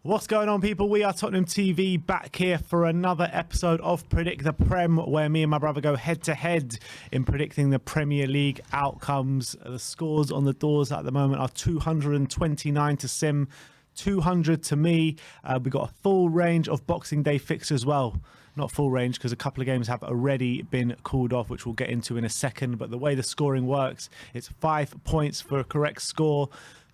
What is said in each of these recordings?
What's going on, people? We are Tottenham TV, back here for another episode of Predict the Prem, where me and my brother go head-to-head in predicting the Premier League outcomes. The scores on the doors at the moment are 229 to Sim, 200 to me. We've got a full range of Boxing Day fixtures as well. Not full range, because a couple of games have already been called off, which we'll get into in a second. But the way the scoring works, it's 5 points for a correct score,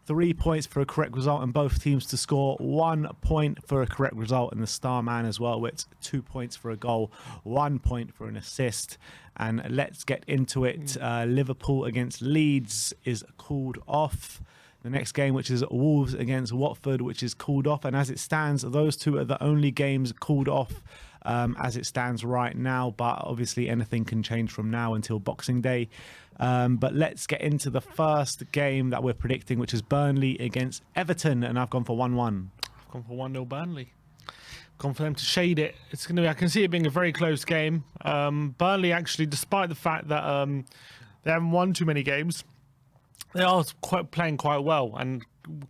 3 points for a correct result, and both teams to score 1 point for a correct result, and the star man as well, with 2 points for a goal, 1 point for an assist. And let's get into it. Liverpool against Leeds is called off. The next game, which is Wolves against Watford, which is called off. And as it stands, those two are the only games called off as it stands right now. But obviously anything can change from now until Boxing Day. But let's get into the first game that we're predicting, which is Burnley against Everton. And I've gone for 1-1. I've gone for 1-0 Burnley. I've gone for them to shade it. It's going to be, I can see it being a very close game. Burnley, actually, despite the fact that they haven't won too many games, they are playing quite well, and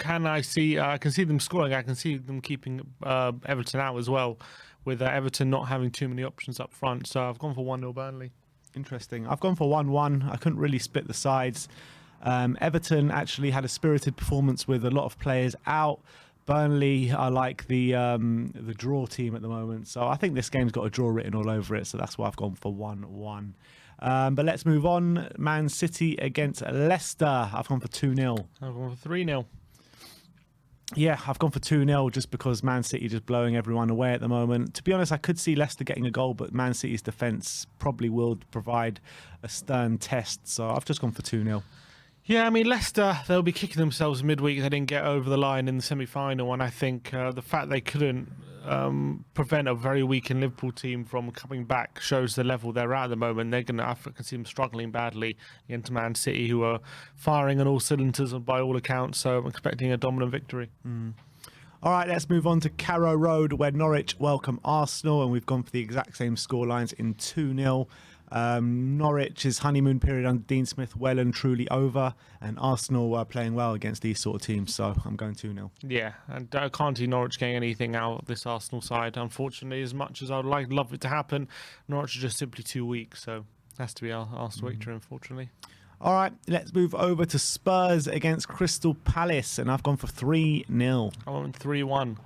I can see them scoring. I can see them keeping Everton out as well, with Everton not having too many options up front. So I've gone for 1-0 Burnley. Interesting. I've gone for 1-1. I couldn't really split the sides. Everton actually had a spirited performance with a lot of players out. Burnley are like the draw team at the moment. So I think this game's got a draw written all over it. So that's why I've gone for 1-1. But let's move on. Man City against Leicester. I've gone for 2-0. I've gone for 3-0. Yeah, I've gone for 2-0 just because Man City just blowing everyone away at the moment. To be honest, I could see Leicester getting a goal, but Man City's defence probably will provide a stern test. So I've just gone for 2-0. Yeah, I mean, Leicester, they'll be kicking themselves midweek. They didn't get over the line in the semi-final, and I think the fact they couldn't prevent a very weakened Liverpool team from coming back shows the level they're at the moment. I can see them struggling badly against Man City, who are firing on all cylinders by all accounts, so I'm expecting a dominant victory. All right, let's move on to Carrow Road, where Norwich welcome Arsenal, and we've gone for the exact same scorelines in 2-0. Norwich's honeymoon period under Dean Smith well and truly over, and Arsenal are playing well against these sort of teams, so I'm going 2-0. Yeah, and I can't see Norwich getting anything out of this Arsenal side, unfortunately. As much as I'd love it to happen, Norwich are just simply too weak, so it has to be Arsenal victory, unfortunately. All right, let's move over to Spurs against Crystal Palace, and I've gone for 3-0. I went 3-1.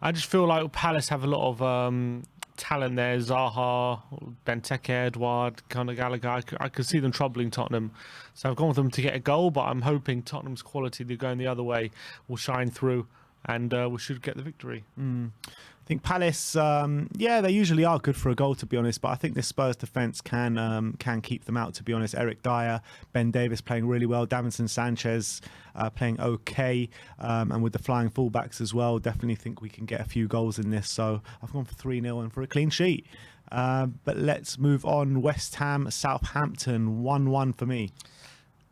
I just feel like Palace have a lot of talent there. Zaha, Benteke, Edouard, Conor Gallagher. I could see them troubling Tottenham. So I've gone with them to get a goal, but I'm hoping Tottenham's quality, they're going the other way, will shine through, and we should get the victory. I think Palace, they usually are good for a goal, to be honest, but I think this Spurs defence can keep them out, to be honest. Eric Dyer, Ben Davis playing really well, Davinson Sanchez playing okay, and with the flying fullbacks as well, definitely think we can get a few goals in this. So I've gone for 3-0 and for a clean sheet. But let's move on. West Ham, Southampton, 1-1 for me.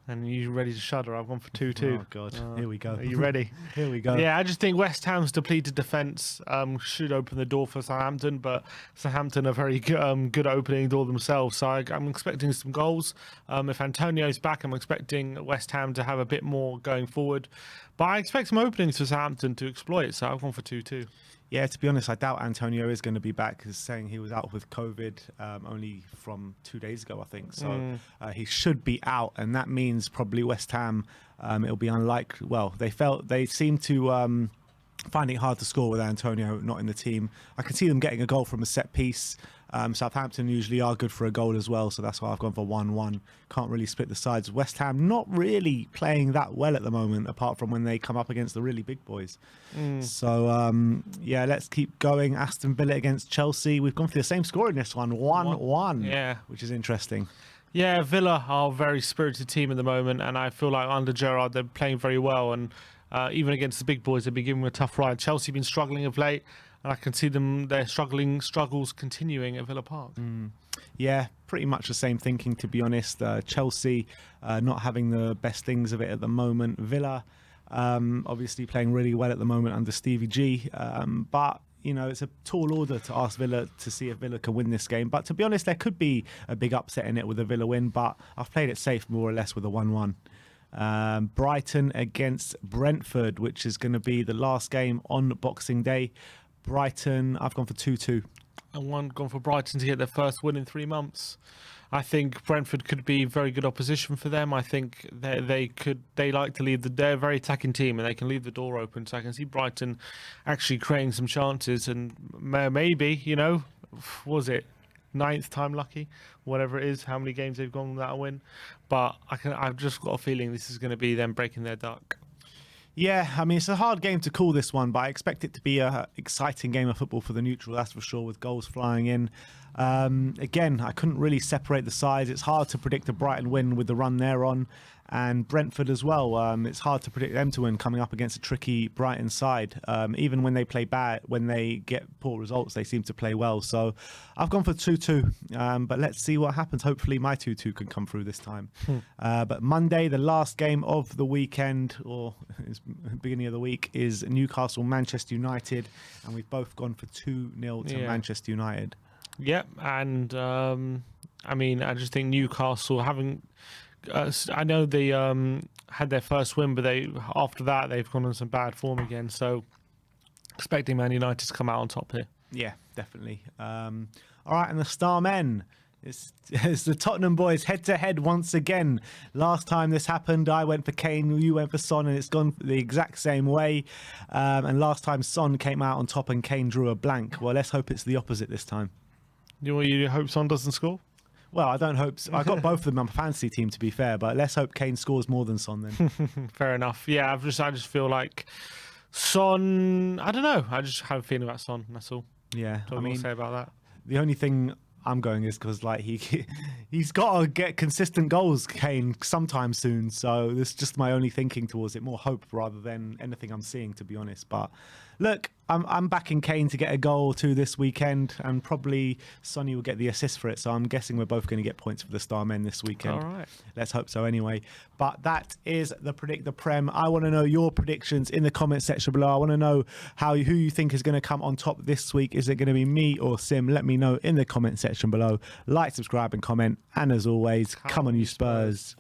And you ready to shudder? I've gone for 2-2. Oh, God. Here we go. Are you ready? Here we go. Yeah, I just think West Ham's depleted defence should open the door for Southampton, but Southampton are very good at opening the door themselves. So I'm expecting some goals. If Antonio's back, I'm expecting West Ham to have a bit more going forward. But I expect some openings for Southampton to exploit, so I've gone for 2-2. Yeah, to be honest, I doubt Antonio is going to be back, because saying he was out with COVID only from 2 days ago, I think. So he should be out, and that means probably West Ham, it'll be unlikely. Well, they seem to find it hard to score with Antonio not in the team. I can see them getting a goal from a set piece. Southampton usually are good for a goal as well, so that's why I've gone for 1-1. Can't really split the sides. West Ham not really playing that well at the moment, apart from when they come up against the really big boys. So yeah, let's keep going. Aston Villa against Chelsea. We've gone for the same score in this one, 1-1. Yeah, which is interesting. Yeah, Villa are a very spirited team at the moment, and I feel like under Gerrard they're playing very well, and even against the big boys they've been giving them a tough ride. Chelsea have been struggling of late, and I can see their struggles continuing at Villa Park. Yeah, pretty much the same thinking, to be honest. Chelsea not having the best things of it at the moment. Villa obviously playing really well at the moment under Stevie G, but you know, it's a tall order to ask Villa to see if Villa can win this game. But to be honest, there could be a big upset in it with a Villa win, but I've played it safe more or less with a 1-1. Brighton against Brentford, which is going to be the last game on Boxing Day. Brighton, I've gone for 2-2. And gone for Brighton to get their first win in 3 months. I think Brentford could be very good opposition for them. I think they like to leave they're a very attacking team and they can leave the door open. So I can see Brighton actually creating some chances and maybe, was it 9th time lucky, whatever it is, how many games they've gone without a win. But I've just got a feeling this is going to be them breaking their duck. Yeah, I mean, it's a hard game to call this one, but I expect it to be an exciting game of football for the neutral, that's for sure, with goals flying in. Again, I couldn't really separate the sides. It's hard to predict a Brighton win with the run they're on. And Brentford as well. It's hard to predict them to win coming up against a tricky Brighton side. Even when they play bad, when they get poor results, they seem to play well. So I've gone for 2-2. But let's see what happens. Hopefully my 2-2 can come through this time. But Monday, the last game of the weekend, or beginning of the week, is Newcastle-Manchester United. And we've both gone for 2-0 to Manchester United. Yep. And I just think Newcastle I know they had their first win, but after that they've gone on some bad form again. So expecting Man United to come out on top here. Yeah, definitely. All right, and the star men. It's the Tottenham boys head-to-head once again. Last time this happened, I went for Kane, you went for Son, and it's gone the exact same way. And last time Son came out on top and Kane drew a blank. Well, let's hope it's the opposite this time. You hope Son doesn't score? Well, I don't hope so. I got both of them on my fantasy team, to be fair, but let's hope Kane scores more than Son then. Fair enough. Yeah, I just feel like Son. I don't know. I just have a feeling about Son. That's all. Yeah, What do you say about that? The only thing I'm going is because he's got to get consistent goals, Kane, sometime soon. So this is just my only thinking towards it. More hope rather than anything I'm seeing, to be honest. But look, I'm backing Kane to get a goal or two this weekend, and probably Sonny will get the assist for it. So I'm guessing we're both going to get points for the star men this weekend. All right. Let's hope so anyway. But that is the Predict the Prem. I want to know your predictions in the comment section below. I want to know who you think is going to come on top this week. Is it going to be me or Sim? Let me know in the comment section below. Like, subscribe and comment. And as always, come on you Spurs.